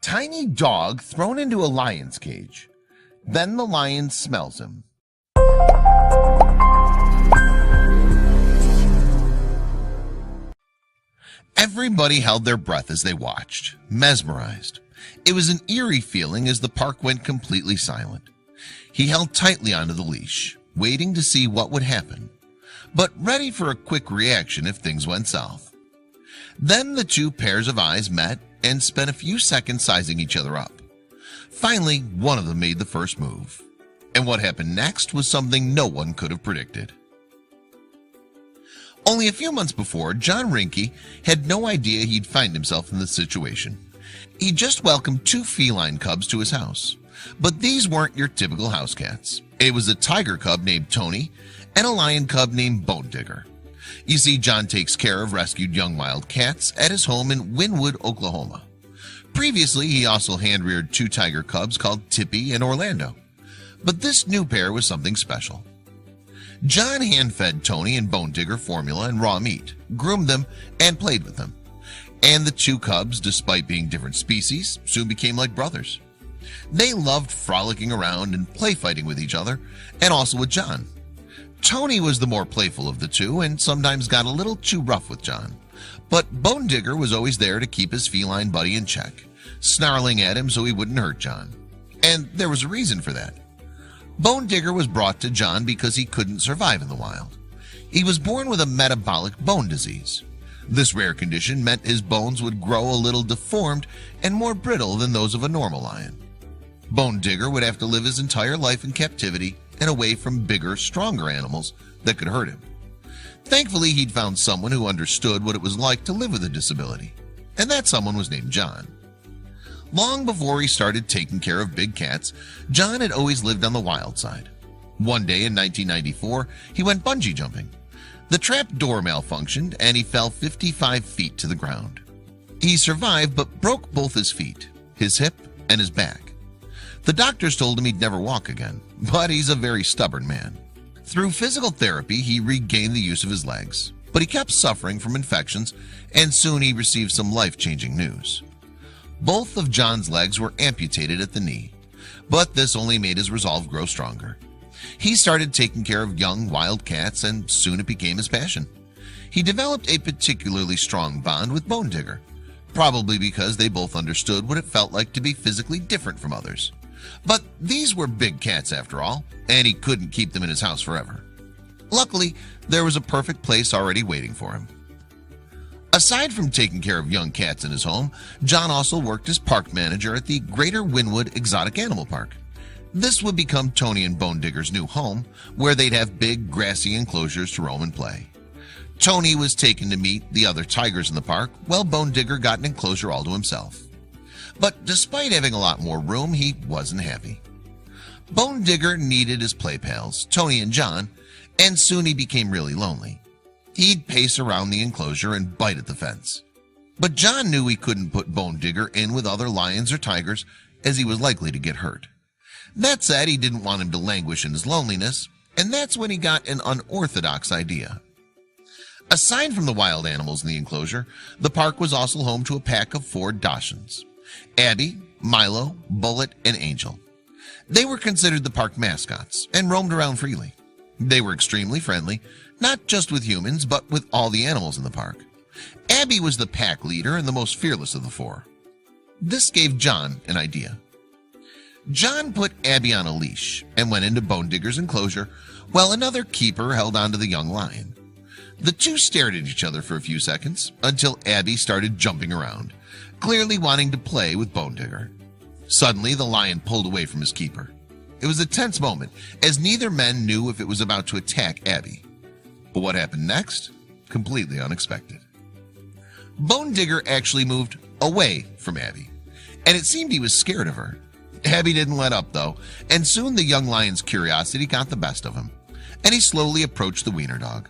tiny dog thrown into a lion's cage. Then the lion smells him. Everybody held their breath as they watched, mesmerized. It was an eerie feeling as the park went completely silent. He held tightly onto the leash, waiting to see what would happen, but ready for a quick reaction if things went south. Then the two pairs of eyes met and spent a few seconds sizing each other up. Finally, one of them made the first move. And what happened next was something no one could have predicted. Only a few months before, John Rinke had no idea he'd find himself in this situation. He just welcomed two feline cubs to his house. But these weren't your typical house cats. It was a tiger cub named Tony and a lion cub named Bone Digger. You see, John takes care of rescued young wild cats at his home in Wynwood, Oklahoma. Previously, he also hand-reared two tiger cubs called Tippy and Orlando. But this new pair was something special. John hand-fed Tony and Bone Digger formula and raw meat, groomed them, and played with them. And the two cubs, despite being different species, soon became like brothers. They loved frolicking around and play fighting with each other, and also with John. Tony was the more playful of the two and sometimes got a little too rough with John. But Bone Digger was always there to keep his feline buddy in check, snarling at him so he wouldn't hurt John. And there was a reason for that. Bone Digger was brought to John because he couldn't survive in the wild. He was born with a metabolic bone disease. This rare condition meant his bones would grow a little deformed and more brittle than those of a normal lion. Bone Digger would have to live his entire life in captivity and away from bigger, stronger animals that could hurt him. Thankfully, he'd found someone who understood what it was like to live with a disability, and that someone was named John. Long before he started taking care of big cats, John had always lived on the wild side. One day in 1994, he went bungee jumping. The trap door malfunctioned and he fell 55 feet to the ground. He survived but broke both his feet, his hip, and his back. The doctors told him he'd never walk again, but he's a very stubborn man. Through physical therapy, he regained the use of his legs, but he kept suffering from infections, and soon he received some life-changing news. Both of John's legs were amputated at the knee, but this only made his resolve grow stronger. He started taking care of young wild cats, and soon it became his passion. He developed a particularly strong bond with Bone Digger, probably because they both understood what it felt like to be physically different from others. But these were big cats after all, and he couldn't keep them in his house forever. Luckily, there was a perfect place already waiting for him. Aside from taking care of young cats in his home, John also worked as park manager at the Greater Wynwood Exotic Animal Park. This would become Tony and Bone Digger's new home, where they'd have big grassy enclosures to roam and play. Tony was taken to meet the other tigers in the park, while Bone Digger got an enclosure all to himself. But despite having a lot more room, he wasn't happy. Bone Digger needed his play pals, Tony and John, and soon he became really lonely. He'd pace around the enclosure and bite at the fence. But John knew he couldn't put Bone Digger in with other lions or tigers, as he was likely to get hurt. That said, he didn't want him to languish in his loneliness, and that's when he got an unorthodox idea. Aside from the wild animals in the enclosure, the park was also home to a pack of 4 Dachshunds: Abby, Milo, Bullet, and Angel. They were considered the park mascots and roamed around freely. They were extremely friendly, not just with humans, but with all the animals in the park. Abby was the pack leader and the most fearless of the 4. This gave John an idea. John put Abby on a leash and went into Bone Digger's enclosure, while another keeper held onto the young lion. The two stared at each other for a few seconds until Abby started jumping around, clearly wanting to play with Bone Digger. Suddenly, the lion pulled away from his keeper. It was a tense moment, as neither man knew if it was about to attack Abby. But what happened next? Completely unexpected. Bone Digger actually moved away from Abby, and it seemed he was scared of her. Abby didn't let up, though, and soon the young lion's curiosity got the best of him, and he slowly approached the wiener dog.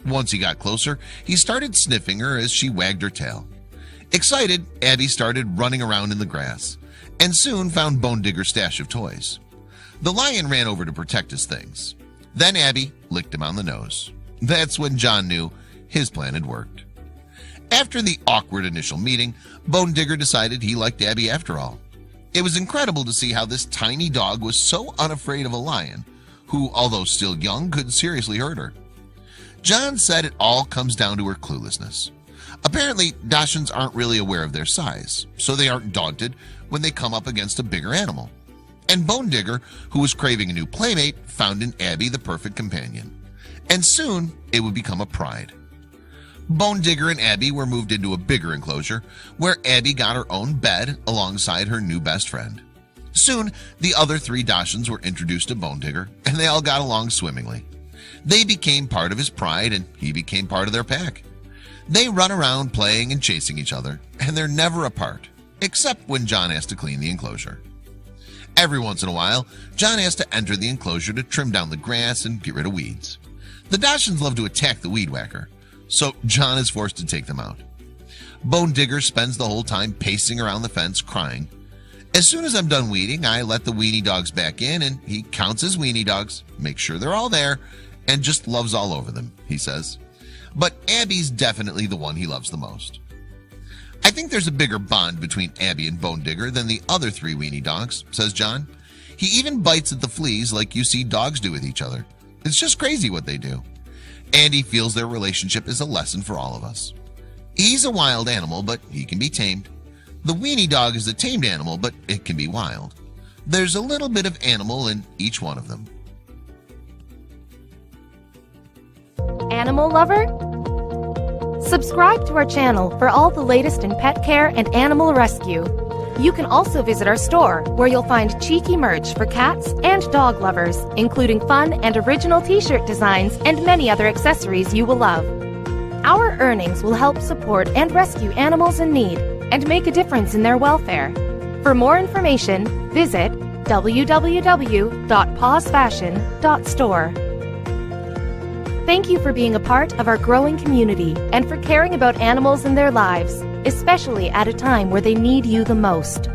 Once he got closer, he started sniffing her as she wagged her tail. Excited, Abby started running around in the grass, and soon found Bone Digger's stash of toys. The lion ran over to protect his things. Then Abby licked him on the nose. That's when John knew his plan had worked. After the awkward initial meeting, Bone Digger decided he liked Abby after all. It was incredible to see how this tiny dog was so unafraid of a lion, who, although still young, could seriously hurt her. John said it all comes down to her cluelessness. Apparently, Dachshunds aren't really aware of their size, so they aren't daunted when they come up against a bigger animal. And Bone Digger, who was craving a new playmate, found in Abby the perfect companion. And soon, it would become a pride. Bone Digger and Abby were moved into a bigger enclosure, where Abby got her own bed alongside her new best friend. Soon, the other 3 Dachshunds were introduced to Bone Digger, and they all got along swimmingly. They became part of his pride, and he became part of their pack. They run around playing and chasing each other, and they're never apart, except when John has to clean the enclosure. Every once in a while, John has to enter the enclosure to trim down the grass and get rid of weeds. The Dachshunds love to attack the weed whacker, so John is forced to take them out. Bone Digger spends the whole time pacing around the fence crying. As soon as I'm done weeding, I let the weenie dogs back in, and he counts his weenie dogs, makes sure they're all there, and just loves all over them, he says. But Abby's definitely the one he loves the most. I think there's a bigger bond between Abby and Bone Digger than the other 3 weenie dogs, says John. He even bites at the fleas like you see dogs do with each other. It's just crazy what they do. And he feels their relationship is a lesson for all of us. He's a wild animal, but he can be tamed. The weenie dog is a tamed animal, but it can be wild. There's a little bit of animal in each one of them. Animal lover? Subscribe to our channel for all the latest in pet care and animal rescue. You can also visit our store, where you'll find cheeky merch for cats and dog lovers, including fun and original t-shirt designs and many other accessories you will love. Our earnings will help support and rescue animals in need and make a difference in their welfare. For more information, visit www.pawsfashion.store. Thank you for being a part of our growing community and for caring about animals and their lives, especially at a time where they need you the most.